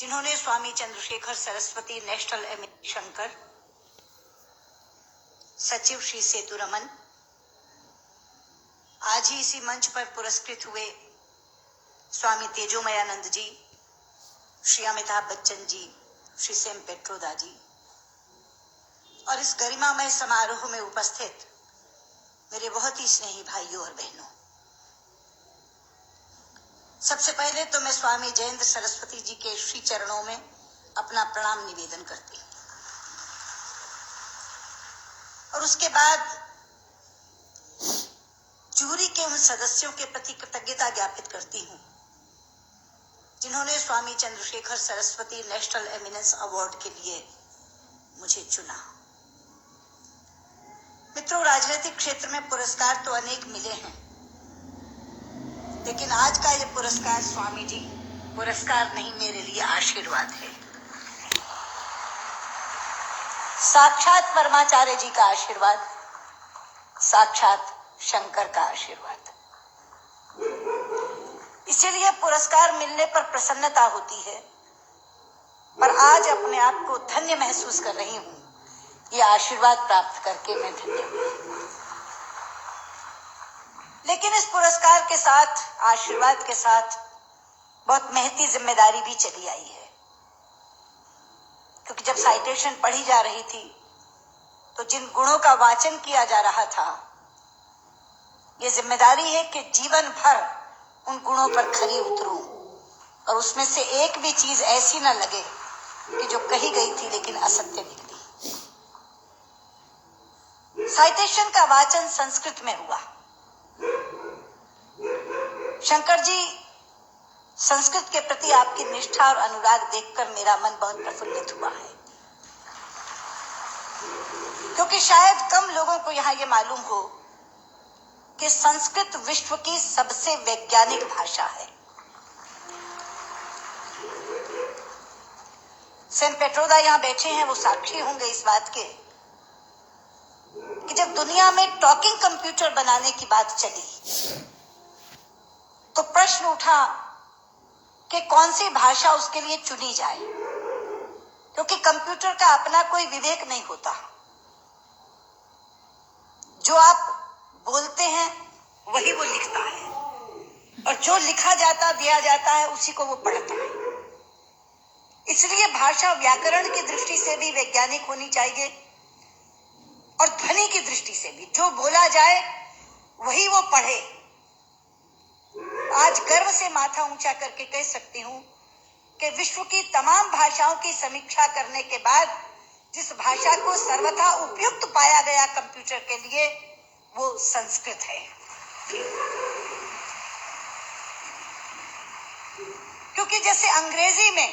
जिन्होंने Swami Chandrashekhar Saraswati national eminence Shankar, सचिव श्री सेतुरमन, आज ही इसी मंच पर पुरस्कृत हुए स्वामी तेजोमयानंद जी, श्री अमिताभ बच्चन जी, श्री सेम पेट्रोदा जी और इस गरिमामय समारोह में उपस्थित मेरे बहुत ही स्नेही भाइयों और बहनों, सबसे पहले तो मैं स्वामी जयेंद्र सरस्वती जी के श्री चरणों में अपना प्रणाम निवेदन करती हूँ और उसके बाद जूरी के उन सदस्यों के प्रति कृतज्ञता ज्ञापित करती हूँ जिन्होंने Swami Chandrashekhar Saraswati national eminence award के लिए मुझे चुना। मित्रों, राजनीतिक क्षेत्र में पुरस्कार तो अनेक मिले हैं, लेकिन आज का ये पुरस्कार स्वामी जी पुरस्कार नहीं, मेरे लिए आशीर्वाद है। साक्षात परमाचार्य जी का आशीर्वाद, साक्षात शंकर का आशीर्वाद। इसीलिए पुरस्कार मिलने पर प्रसन्नता होती है, पर आज अपने आप को धन्य महसूस कर रही हूँ। ये आशीर्वाद प्राप्त करके मैं धन्य हूँ। लेकिन इस पुरस्कार के साथ, आशीर्वाद के साथ बहुत महती जिम्मेदारी भी चली आई है, क्योंकि जब साइटेशन पढ़ी जा रही थी तो जिन गुणों का वाचन किया जा रहा था, ये जिम्मेदारी है कि जीवन भर उन गुणों पर खरी उतरूं और उसमें से एक भी चीज ऐसी न लगे कि जो कही गई थी लेकिन असत्य निकली। साइटेशन का वाचन संस्कृत में हुआ। शंकर जी, संस्कृत के प्रति आपकी निष्ठा और अनुराग देखकर मेरा मन बहुत प्रफुल्लित हुआ है, क्योंकि शायद कम लोगों को यहां ये मालूम हो कि संस्कृत विश्व की सबसे वैज्ञानिक भाषा है। सेम पेट्रोदा यहां बैठे हैं, वो साक्षी होंगे इस बात के कि जब दुनिया में टॉकिंग कंप्यूटर बनाने की बात चली तो प्रश्न उठा कि कौन सी भाषा उसके लिए चुनी जाए, क्योंकि कंप्यूटर का अपना कोई विवेक नहीं होता। जो आप बोलते हैं वही वो लिखता है और जो लिखा जाता, दिया जाता है, उसी को वो पढ़ता है। इसलिए भाषा व्याकरण की दृष्टि से भी वैज्ञानिक होनी चाहिए और ध्वनि की दृष्टि से भी। जो बोला जाए वही वो पढ़े। आज गर्व से माथा ऊंचा करके कह सकती हूं कि विश्व की तमाम भाषाओं की समीक्षा करने के बाद जिस भाषा को सर्वथा उपयुक्त पाया गया कंप्यूटर के लिए, वो संस्कृत है। क्योंकि जैसे अंग्रेजी में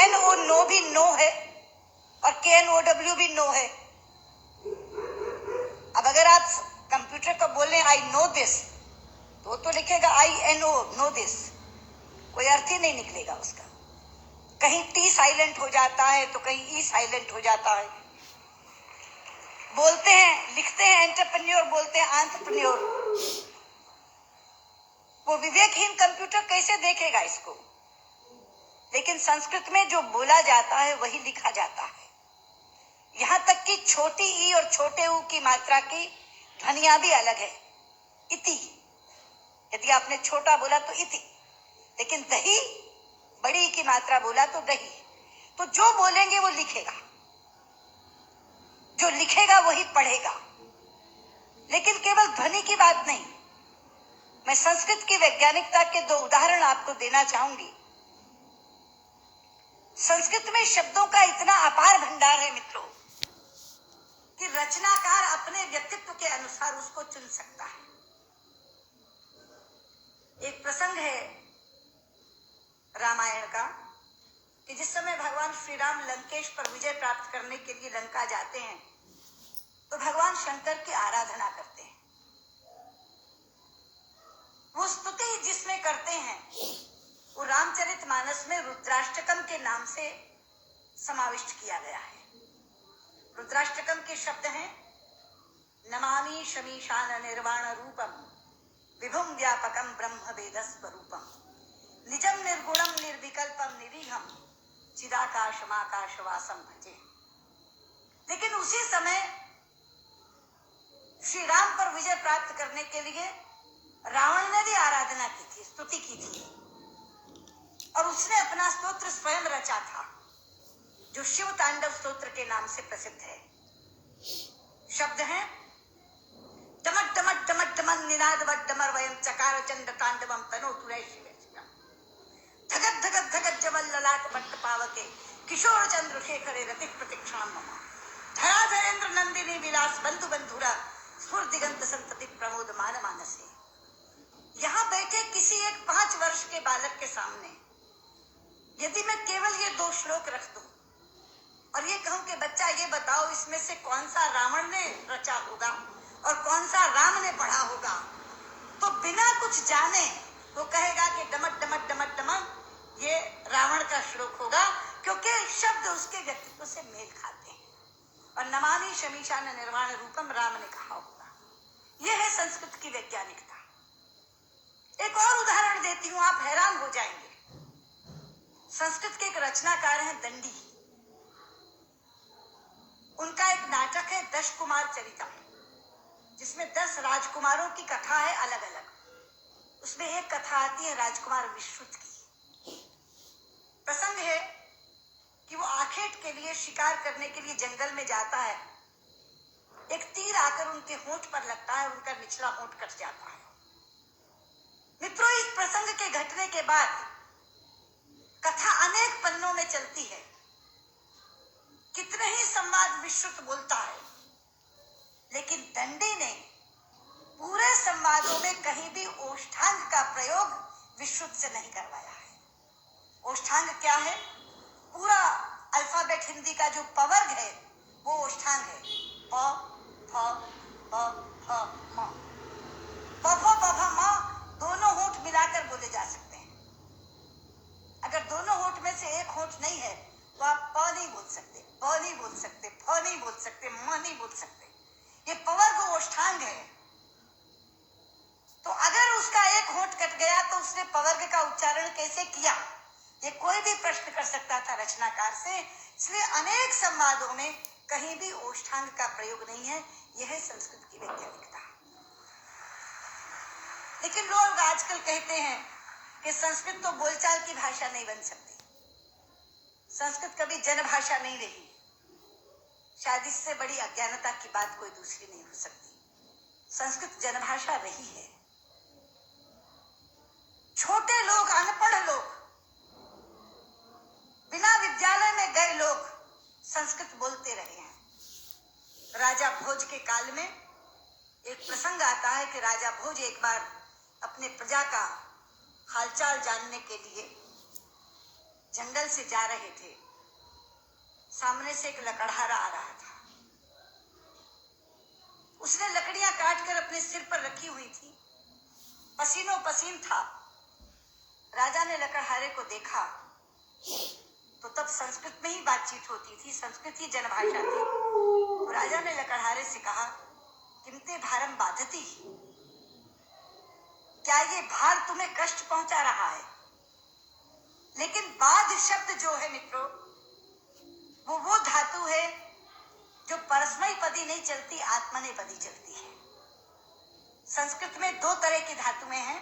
NO नो भी नो है और KNOW भी नो है। अब अगर आप कंप्यूटर को बोलें आई नो दिस, तो लिखेगा INO नो दिस, कोई अर्थ ही नहीं निकलेगा उसका। कहीं T साइलेंट हो जाता है तो कहीं E साइलेंट हो जाता है। बोलते हैं, लिखते हैं एंटरप्रेन्योर, बोलते हैं एंटरप्रेन्योर। वो विवेकहीन कंप्यूटर कैसे देखेगा इसको? लेकिन संस्कृत में जो बोला जाता है वही लिखा जाता है। यहां तक कि छोटी ई और छोटे ऊ की मात्रा की ध्वनियां भी अलग है। इति, यदि आपने छोटा बोला तो इति, लेकिन दही, बड़ी की मात्रा बोला तो दही। तो जो बोलेंगे वो लिखेगा, जो लिखेगा वही पढ़ेगा। लेकिन केवल ध्वनि की बात नहीं, मैं संस्कृत की वैज्ञानिकता के दो उदाहरण आपको देना चाहूंगी। संस्कृत में शब्दों का इतना अपार भंडार है मित्रों कि रचनाकार अपने व्यक्तित्व के अनुसार उसको चुन सकता है। एक प्रसंग है रामायण का कि जिस समय भगवान श्री राम लंकेश पर विजय प्राप्त करने के लिए लंका जाते हैं तो भगवान शंकर की आराधना करते हैं। वो स्तुति जिसमें करते हैं वो रामचरितमानस में रुद्राष्टकम के नाम से समाविष्ट किया गया है। रुद्राष्टकम के शब्द हैं, नमामि शमीशान निर्वाण रूपम विभुम व्यापकम ब्रह्म वेद स्वरूपम निजम निर्गुणम निर्विकल्पम निरीहम सर्वासम भजे। लेकिन उसी समय श्री राम पर विजय प्राप्त करने के लिए रावण ने भी आराधना की थी, स्तुति की थी, और उसने अपना स्तोत्र स्वयं रचा था, जो शिव तांडव स्तोत्र के नाम से प्रसिद्ध है। शब्द हैं डमट डमट डमट डमन निनाद वट डमर वयम चकार चंड तांडवम तनो तुरय शिव धगत धगत धगत जवल ललाट पट्ट पावके किशोर चंद्र शेखरे रति प्रतिक्षण मम धरा धरेंद्र नंदिनी विलास बंधु बंधुरा स्फुर दिगंत संतति प्रमोद मान मानसे। यहाँ बैठे किसी एक 5 वर्ष के बालक के सामने यदि मैं केवल ये 2 श्लोक रख दूं और ये कहूं कि बच्चा ये बताओ इसमें से कौन सा रावण ने रचा होगा और कौन सा राम ने पढ़ा होगा, तो बिना कुछ जाने वो कहेगा कि डमट डमट डमट डमट ये रावण का श्लोक होगा, क्योंकि शब्द उसके व्यक्तित्व से मेल खाते हैं। और नमामि शमीशान निर्वाण रूपम राम ने कहा होगा। यह है संस्कृत की वैज्ञानिकता। एक और उदाहरण देती हूं, आप हैरान हो जाएंगे। संस्कृत के एक रचनाकार हैं दंडी, उनका एक नाटक है 10 कुमार चरितम, जिसमें 10 राजकुमारों की कथा है अलग अलग। उसमें एक कथा आती है राजकुमार विश्रुत की। प्रसंग है कि वो आखेट के लिए शिकार करने के लिए जंगल में जाता है। एक तीर आकर उनके होंठ पर लगता है, उनका निचला होंठ कट जाता है। मित्रों, इस प्रसंग के घटने के बाद कथा अनेक पन्नों में चलती है। कितने ही संवाद विश्रुत बोलता है, लेकिन दंडी ने पूरे संवादों में कहीं भी ओष्ठांग का प्रयोग विश्रुत से नहीं करवाया है। ओष्ठांग क्या है? पूरा अल्फाबेट हिंदी का जो पवर्ग है वो ओष्ठांग है। प फ ब भ म। प फ ब भ म दोनों होंठ मिलाकर बोले जा सकते हैं। अगर दोनों होंठ में से एक होंठ नहीं है तो आप प नहीं बोल सकते, ब नहीं बोल सकते, फ नहीं बोल सकते, म नहीं बोल सकते। ये पवर्ग ओष्ठांग है। तो अगर उसका एक होंठ कट गया तो उसने पवर्ग का उच्चारण कैसे किया, ये कोई भी प्रश्न कर सकता था रचनाकार से। इसलिए अनेक संवादों में कहीं भी ओष्ठांग का प्रयोग नहीं है। यह है संस्कृत की वैज्ञानिकता। लेकिन लोग आजकल कहते हैं कि संस्कृत तो बोलचाल की भाषा नहीं बन सकती, संस्कृत कभी जनभाषा नहीं रही। शायद इससे बड़ी अज्ञानता की बात कोई दूसरी नहीं हो सकती। संस्कृत जनभाषा रही है। छोटे लोग, अनपढ़ लोग, बिना विद्यालय में गए लोग संस्कृत बोलते रहे हैं। राजा भोज के काल में एक प्रसंग आता है कि राजा भोज एक बार अपने प्रजा का हालचाल जानने के लिए जंगल से जा रहे थे। सामने से एक लकड़हारा आ रहा था। उसने लकड़ियां काटकर अपने सिर पर रखी हुई थी, पसीनों पसीन था। राजा ने लकड़हारे को देखा तो तब संस्कृत में ही बातचीत होती थी, संस्कृत ही जनभाषा थी। तो राजा ने लकड़हारे से कहा, किमते भारम बाधती, क्या ये भार तुम्हें कष्ट पहुंचा रहा है? लेकिन बाध शब्द जो है मित्रों, वो धातु है जो परस्मैपदी नहीं चलती, आत्मनेपदी चलती है। संस्कृत में 2 तरह की धातुएं हैं।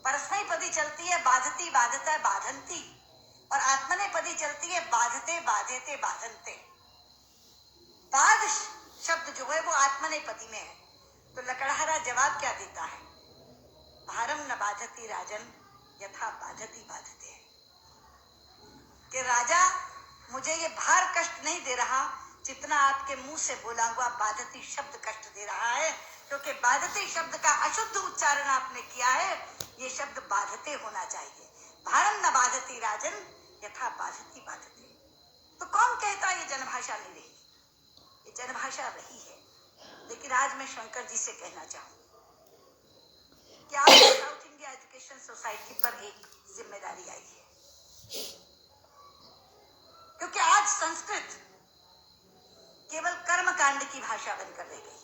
परस्मैपदी चलती है बाधती, बाधता, बाधंती, और आत्मनेपदी चलती है बाधते, बाधेते, बाधनते। बाध शब्द जो है वो आत्मनेपदी में है। तो लकड़हारा जवाब क्या देता है? भारम न बाधती राजन यथा बाधती बाधते। कि राजा, मुझे ये भार कष्ट नहीं दे रहा जितना आपके मुंह से बोला हुआ बाधती शब्द कष्ट दे रहा है, क्योंकि बाधती शब्द का अशुद्ध उच्चारण आपने किया है। ये शब्द बाधते होना चाहिए। भारम न बाधती राजन यथा बाधती बाधते। तो कौन कहता ये जनभाषा नहीं रही? ये जनभाषा रही है। लेकिन आज मैं शंकर जी से कहना चाहूंगी कि आपको साउथ इंडिया एजुकेशन सोसाइटी पर एक जिम्मेदारी आई है, क्योंकि आज संस्कृत केवल कर्मकांड की भाषा बनकर रह गई।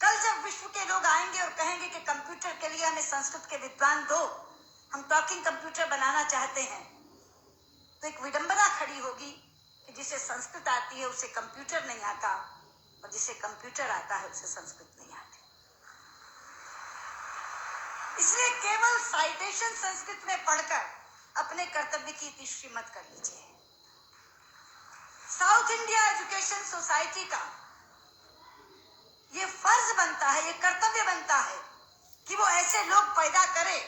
कल जब विश्व के लोग आएंगे और कहेंगे कि कंप्यूटर के लिए हमें संस्कृत के विद्वान दो, हम टॉकिंग कंप्यूटर बनाना चाहते हैं, तो एक विडंबना खड़ी होगी कि जिसे संस्कृत आती है उसे कंप्यूटर नहीं आता, और जिसे कंप्यूटर आता है उसे संस्कृत नहीं आती। इसलिए केवल साइटेशन संस्कृत में पढ़कर अपने कर्तव्य की तीसरी मत कर लीजिए। साउथ इंडिया एजुकेशन सोसाइटी का ये फर्ज बनता है, ये कर्तव्य बनता है कि वो ऐसे लोग पैदा करे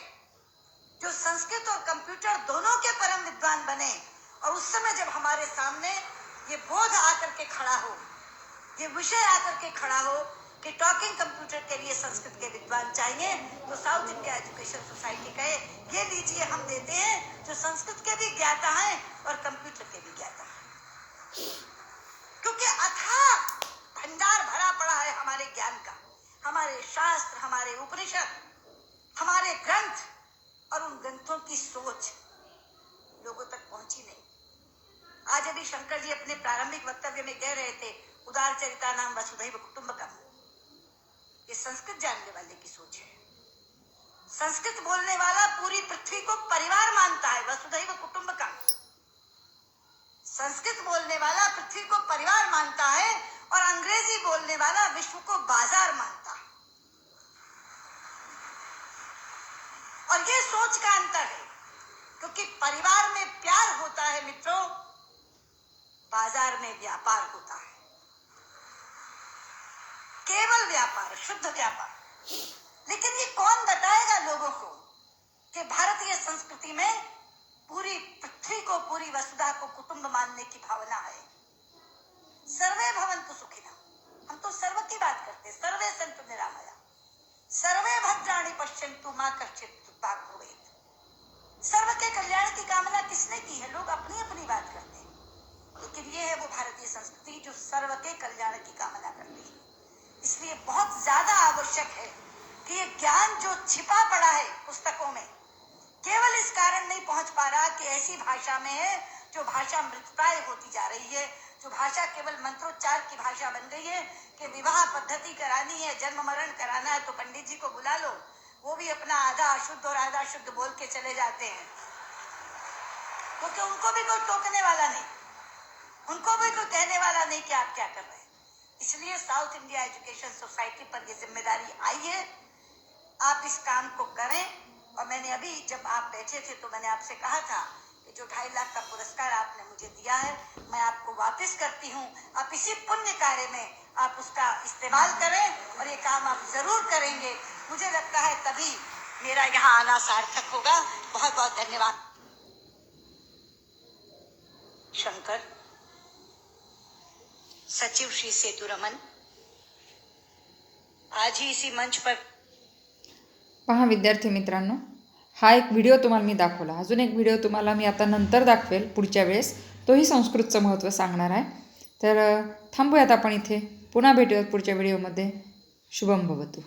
जो संस्कृत और कंप्यूटर दोनों के परम विद्वान बने, और उस समय जब हमारे सामने ये बोध आकर के खड़ा हो, ये विषय आकर के खड़ा हो कि टॉकिंग कंप्यूटर के लिए संस्कृत के विद्वान चाहिए, तो साउथ इंडिया एजुकेशन सोसाइटी कहे ये लीजिए हम देते हैं जो संस्कृत के भी ज्ञाता हैं और कंप्यूटर के भी ज्ञाता हैं। क्योंकि अथाह भंडार भरा पड़ा है हमारे ज्ञान का, हमारे शास्त्र, हमारे उपनिषद, हमारे ग्रंथ, और उन ग्रंथों की सोच लोगों तक पहुंची नहीं। आज अभी शंकर जी अपने प्रारंभिक वक्तव्य में कह रहे थे उदार चरिता नाम वसुधैव कुटुंबकम। ये संस्कृत जानने वाले की सोच है। संस्कृत बोलने वाला पूरी पृथ्वी को परिवार मानता है, वसुधैव कुटुंबकम। संस्कृत बोलने वाला पृथ्वी को परिवार मानता है, और अंग्रेजी बोलने वाला विश्व को बाजार मानता है। और ये सोच का अंतर है, क्योंकि परिवार में प्यार होता है मित्रों, बाजार में व्यापार होता है, केवल व्यापार, शुद्ध व्यापार। लेकिन ये कौन बताएगा लोगों को कि भारतीय संस्कृति में पूरी पृथ्वी को, पूरी वसुधा को कुटुंब मानने की भावना है। सर्वे भवन्तु सुखिनः, हम तो सर्व की बात करते हैं, सर्वे सन्तु निरामया, सर्वे भद्राणि पश्यन्तु मा कश्चित् दुर्भाग् भवेत्। सर्व के कल्याण की कामना किसने की है? लोग अपनी अपनी बात करते हैं, लेकिन ये है वो भारतीय संस्कृति जो सर्व के कल्याण की कामना करती है। इसलिए बहुत ज्यादा आवश्यक है कि ये ज्ञान जो छिपा पड़ा है पुस्तकों में, केवल इस कारण नहीं पहुंच पा रहा कि ऐसी भाषा में है जो भाषा मृतप्राय होती जा रही है, जो भाषा केवल मंत्रोच्चार की भाषा बन गई है कि विवाह पद्धति करानी है, जन्म मरण कराना है तो पंडित जी को बुला लो, वो भी अपना आधा अशुद्ध और आधा शुद्ध बोल के चले जाते हैं, क्योंकि उनको भी कोई टोकने वाला नहीं, उनको भी कोई कहने वाला नहीं कि आप क्या कर रहे हैं। इसलिए साउथ इंडिया एजुकेशन सोसाइटी पर ये जिम्मेदारी आई है, आप इस काम को करें। और मैंने अभी जब आप बैठे थे तो मैंने आपसे कहा था कि जो 2.5 लाख का पुरस्कार आपने मुझे दिया है मैं आपको वापस करती हूँ, आप इसी पुण्य कार्य में आप उसका इस्तेमाल करें, और ये काम आप जरूर करेंगे। मुझे लगता है तभी मेरा यहाँ आना सार्थक होगा। बहुत बहुत धन्यवाद। शंकर, सचिव श्री सेतुरमन, आज ही इसी मंच पर पहा विद्यार्थी मित्रांनो, हा एक व्हिडिओ तुम्हाला मी दाखवला, अजून एक व्हिडिओ तुम्हाला मी आता नंतर दाखवेल पुढच्या वेळेस, तोही संस्कृतचं महत्त्व सांगणार आहे। तर थांबूयात आपण इथे, पुन्हा भेटूयात पुढच्या व्हिडिओमध्ये। शुभम भवतु।